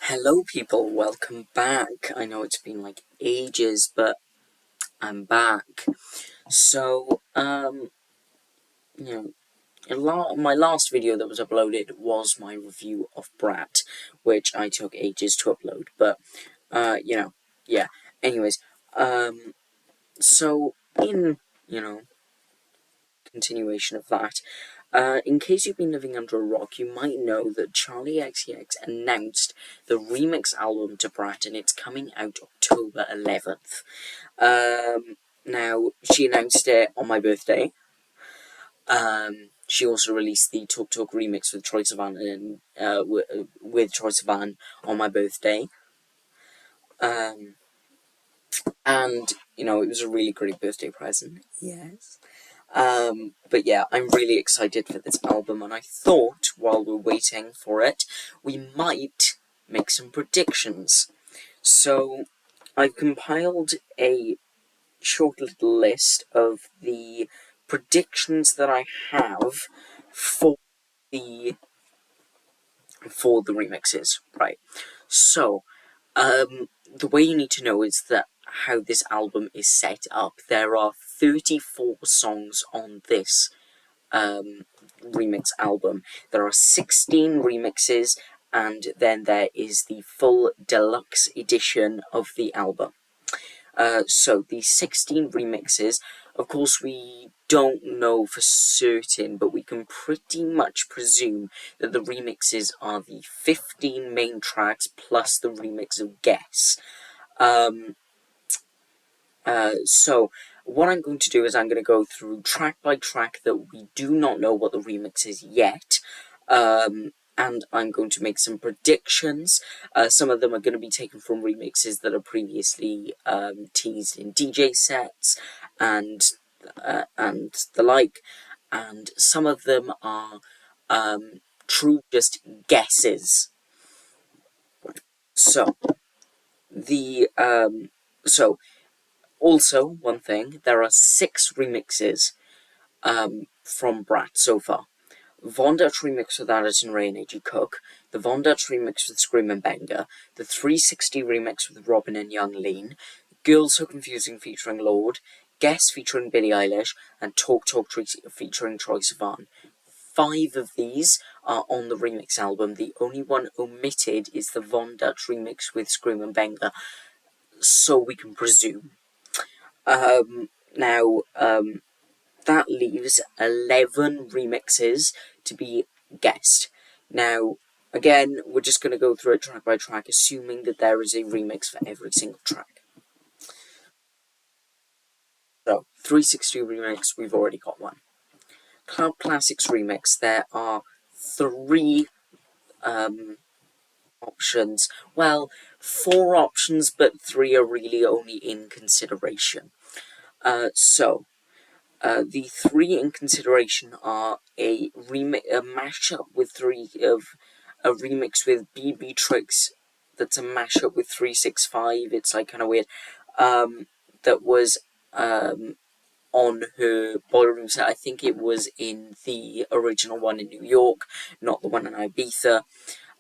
Hello people, welcome back. I know it's been like ages, but I'm back. So, my last video that was uploaded was my review of Brat, which I took ages to upload, but, yeah. Anyways, so in, continuation of that, in case you've been living under a rock, you might know that Charlie XCX announced the remix album to Brat, and it's coming out October 11th. Now, she announced it on my birthday. She also released the Talk Talk remix with Troye Sivan with Troye Sivan on my birthday. And, it was a really great birthday present. Yes. But yeah, I'm really excited for this album, and I thought, while we're waiting for it, we might make some predictions. So, I've compiled a short little list of the predictions that I have for the remixes, right? So, the way you need to know is that how this album is set up. There are 34 songs on this remix album. There are 16 remixes, and then there is the full deluxe edition of the album. So these 16 remixes, of course we don't know for certain, but we can pretty much presume that the remixes are the 15 main tracks plus the remix of Guess. So what I'm going to do is I'm going to go through track by track that we do not know what the remix is yet, and I'm going to make some predictions. Some of them are going to be taken from remixes that are previously teased in DJ sets and the like, and some of them are true just guesses. So also, one thing, there are 6 remixes from Brat so far. Von Dutch remix with Addison Rae and A.G. Cook, the Von Dutch remix with Scream and Benga, the 360 remix with Robin and Young Lean, Girls So Confusing featuring Lorde, Guess featuring Billie Eilish, and Talk Talk featuring Troye Sivan. 5 of these are on the remix album. The only one omitted is the Von Dutch remix with Scream and Benga, so we can presume. That leaves 11 remixes to be guessed. Now, again, we're just going to go through it track by track, assuming that there is a remix for every single track. So, 360 remix, we've already got one. Club Classics remix, there are 3 options. Well, 4 options, but 3 are really only in consideration. The 3 in consideration are a mashup with a remix with BB Tricks. That's a mashup with 365. It's like kind of weird. That was on her ballroom set. I think it was in the original one in New York, not the one in Ibiza.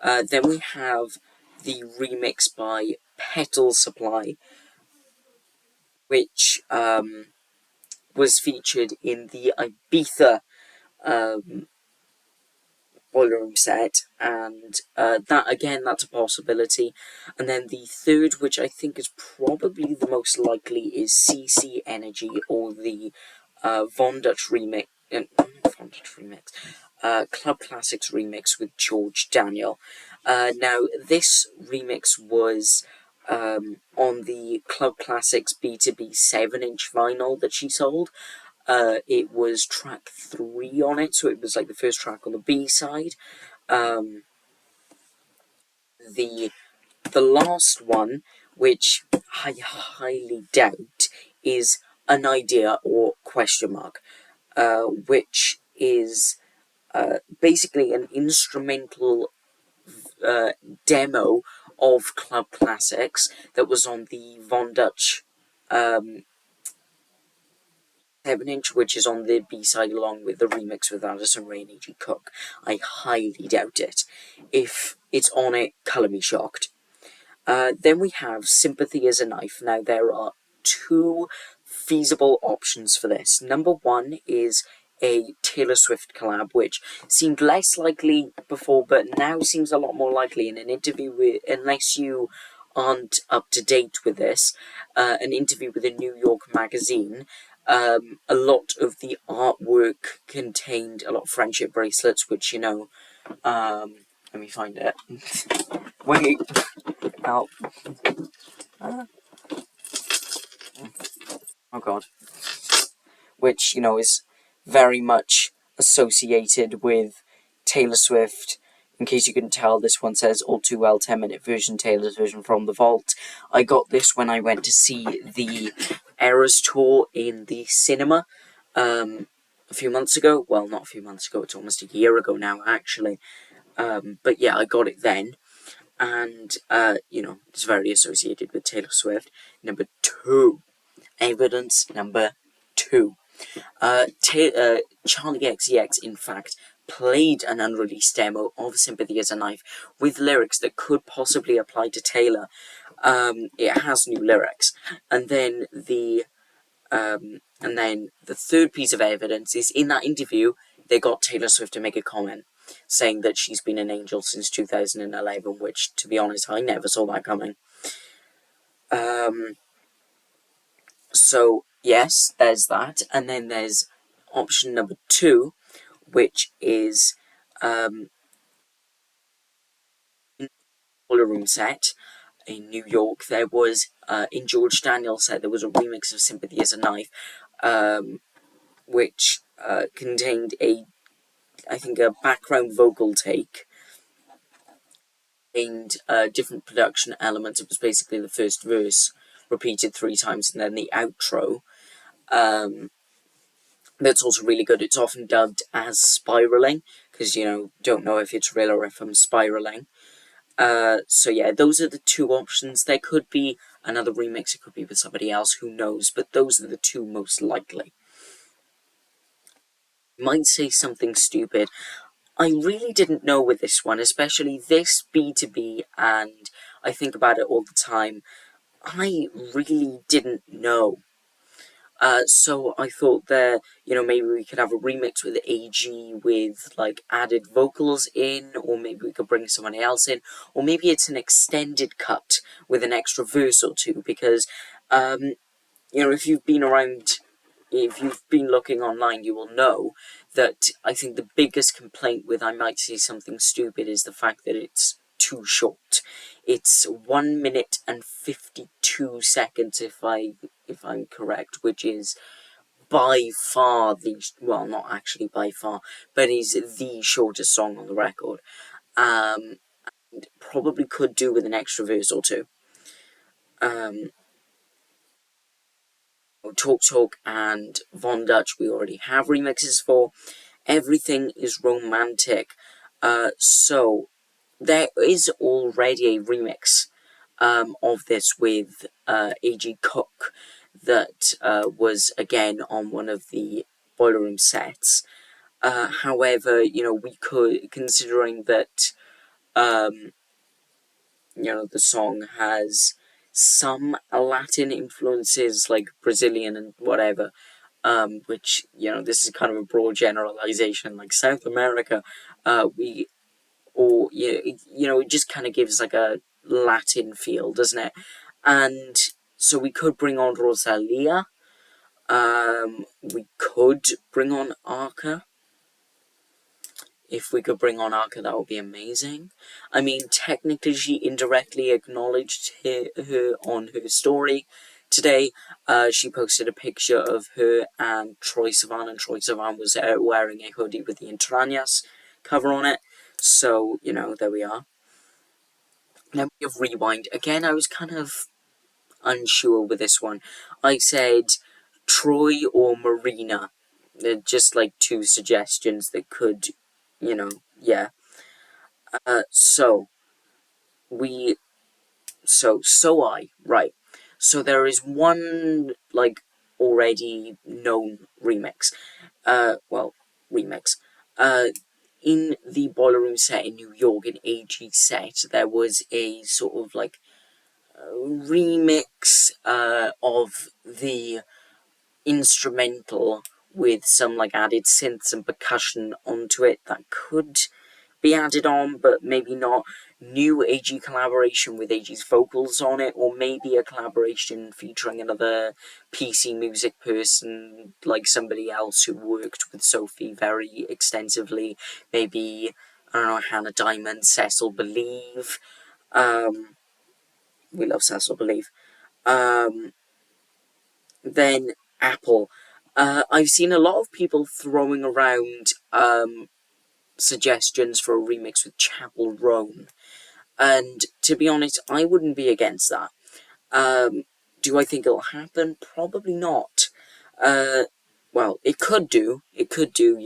Then we have the remix by Petal Supply, which was featured in the Ibiza boiler room set, and that's a possibility. And then the third, which I think is probably the most likely, is CC Energy, or the Von Dutch remix, Club Classics remix with George Daniel. Now, this remix was on the Club Classics B2B 7-inch vinyl that she sold. It was track 3 on it, so it was like the first track on the B side. The last one, which I highly doubt, is an idea or question mark, which is basically an instrumental demo of Club Classics that was on the Von Dutch 7-inch, which is on the B-side along with the remix with Addison Rae and A.G. Cook. I highly doubt it. If it's on it, colour me shocked. Then we have Sympathy as a Knife. Now, there are two feasible options for this. Number one is a Taylor Swift collab, which seemed less likely before, but now seems a lot more likely. In an interview with, unless you aren't up to date with this, an interview with a New York magazine, a lot of the artwork contained a lot of friendship bracelets, which, let me find it. Wait, out. Oh god. Which, is very much associated with Taylor Swift. In case you couldn't tell, this one says All Too Well 10-minute version, Taylor's version from the vault. I got this when I went to see the Eras tour in the cinema a few months ago. Well, not a few months ago, it's almost a year ago now, actually. But yeah, I got it then. And, it's very associated with Taylor Swift. Number two. Evidence number two. Charlie XCX, in fact, played an unreleased demo of Sympathy as a Knife with lyrics that could possibly apply to Taylor. It has new lyrics. And then the third piece of evidence is in that interview, they got Taylor Swift to make a comment saying that she's been an angel since 2011, which, to be honest, I never saw that coming. So, yes, there's that. And then there's option number two, which is in the Boiler Room set in New York. There was, in George Daniels' set, there was a remix of Sympathy as a Knife, which contained I think, a background vocal take. And different production elements. It was basically the first verse repeated 3 times and then the outro. That's also really good. It's often dubbed as spiraling, because, don't know if it's real or if I'm spiraling. So yeah, those are the two options. There could be another remix, it could be with somebody else, who knows, but those are the two most likely. Might say something stupid. I really didn't know with this one, especially this B2B, and I think about it all the time. I really didn't know. So I thought there, maybe we could have a remix with AG with, like, added vocals in, or maybe we could bring someone else in, or maybe it's an extended cut with an extra verse or two, because, if you've been around, if you've been looking online, you will know that I think the biggest complaint with I Might Say Something Stupid is the fact that it's too short. It's 1 minute and 52 seconds, if I'm correct, which is by far well, not actually by far, but is the shortest song on the record. Probably could do with an extra verse or two. Talk Talk and Von Dutch we already have remixes for. Everything is Romantic. So there is already a remix of this with A.G. Cook that was again on one of the Boiler Room sets. However, we could, considering that the song has some Latin influences, like Brazilian and whatever, which, this is kind of a broad generalization, like South America, it just kind of gives like a Latin feel, doesn't it? And so we could bring on Rosalia, we could bring on Arca. If we could bring on Arca, that would be amazing. I mean, technically, she indirectly acknowledged her on her story today. She posted a picture of her and Troye Sivan, and Troye Sivan was wearing a hoodie with the Entrañas cover on it. So, there we are. Then we have Rewind. Again, I was kind of unsure with this one. I said Troy or Marina. They're just like two suggestions that could, yeah. So right. So there is one, like, already known remix. Remix. In the Boiler Room set in New York, in AG set, there was a sort of, like, remix of the instrumental with some like added synths and percussion onto it that could be added on, but maybe not. New AG collaboration with AG's vocals on it, or maybe a collaboration featuring another PC music person, like somebody else who worked with Sophie very extensively. Maybe, I don't know, Hannah Diamond, Cecil Believe. We love Cecil Believe. Then Apple. I've seen a lot of people throwing around suggestions for a remix with Chapel Roan. And to be honest, I wouldn't be against that. Do I think it'll happen? Probably not. Well, it could do. It could do,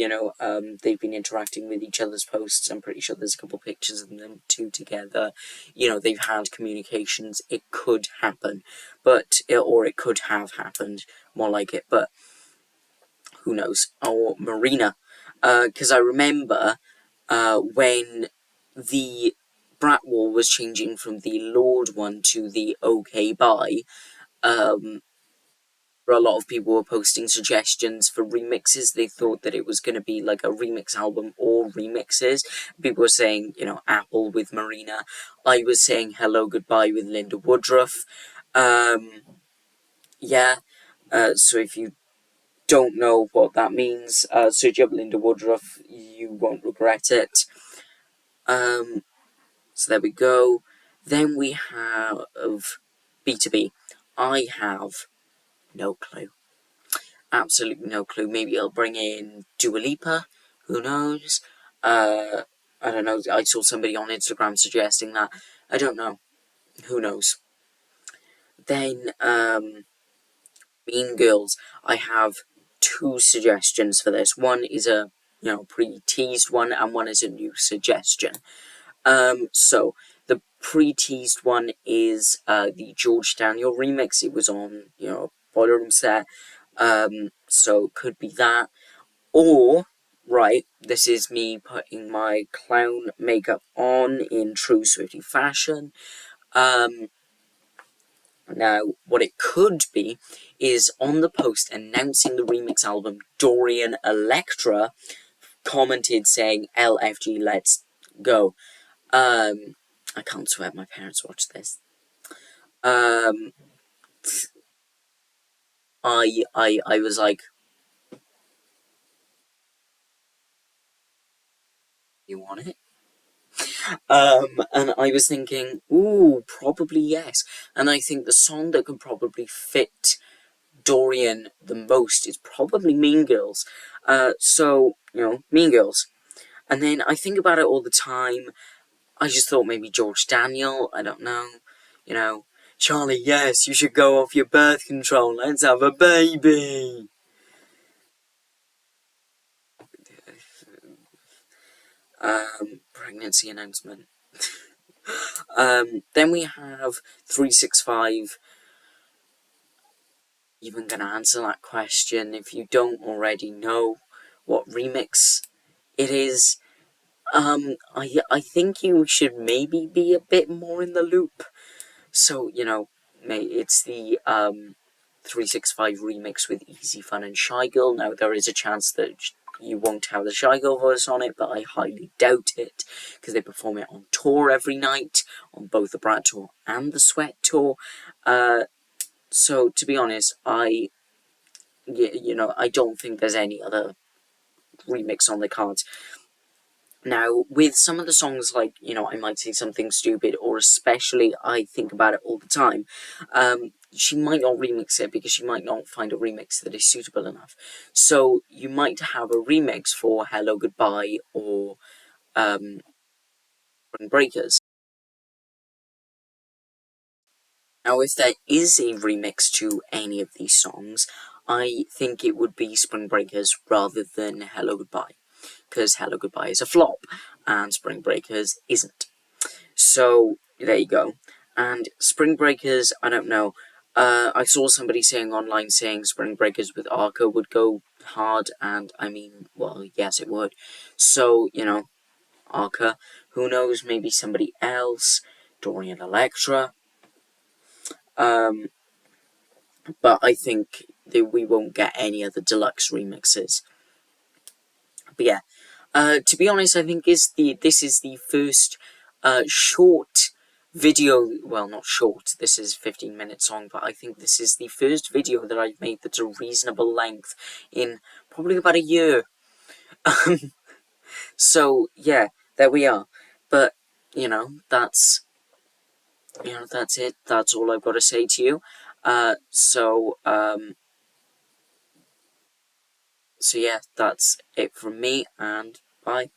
they've been interacting with each other's posts. I'm pretty sure there's a couple pictures of them two together. They've had communications. It could happen. Or it could have happened, more like it. But who knows? Or Marina. Because I remember when the Brat Wall was changing from the Lord one to the OK Bye, a lot of people were posting suggestions for remixes. They thought that it was going to be like a remix album or remixes. People were saying, Apple with Marina. I was saying Hello Goodbye with Linda Woodruff. Yeah. So if you don't know what that means, search up Linda Woodruff. You won't regret it. So there we go. Then we have B2B. I have no clue. Absolutely no clue. Maybe it'll bring in Dua Lipa. Who knows? I don't know. I saw somebody on Instagram suggesting that. I don't know. Who knows? Then, Mean Girls. I have two suggestions for this. One is a, pre-teased one, and one is a new suggestion. So, the pre-teased one is, the George Daniel remix. It was on, Boiler Room set. So could be that. Or, right, this is me putting my clown makeup on in true Swiftie fashion. Now, what it could be is on the post announcing the remix album, Dorian Electra commented saying, LFG, let's go. I can't swear my parents watched this. I was like, you want it? And I was thinking, ooh, probably yes. And I think the song that could probably fit Dorian the most is probably Mean Girls. So, Mean Girls. And then I think about it all the time. I just thought maybe George Daniel, I don't know. Charlie, yes, you should go off your birth control. Let's have a baby. Pregnancy announcement. Then we have 365. Even gonna answer that question if you don't already know what remix it is. I think you should maybe be a bit more in the loop. So, it's the 365 remix with Easy Fun and Shy Girl. Now, there is a chance that you won't have the Shy Girl voice on it, but I highly doubt it, because they perform it on tour every night, on both the Brat Tour and the Sweat Tour. So, to be honest, I don't think there's any other remix on the cards. Now, with some of the songs, like, I Might Say Something Stupid, or especially I Think About It All the Time, she might not remix it because she might not find a remix that is suitable enough. So, you might have a remix for Hello Goodbye or Spring Breakers. Now, if there is a remix to any of these songs, I think it would be Spring Breakers rather than Hello Goodbye, because Hello Goodbye is a flop, and Spring Breakers isn't. So, there you go. And Spring Breakers, I don't know. I saw somebody saying online saying Spring Breakers with Arca would go hard, and I mean, well, yes, it would. So, Arca. Who knows, maybe somebody else. Dorian Electra. But I think that we won't get any other deluxe remixes. But yeah, to be honest, I think this is the first short video. Well, not short. This is 15 minutes long, but I think this is the first video that I've made that's a reasonable length in probably about a year. So yeah, there we are. But that's it. That's all I've got to say to you. So yeah, that's it from me, and bye.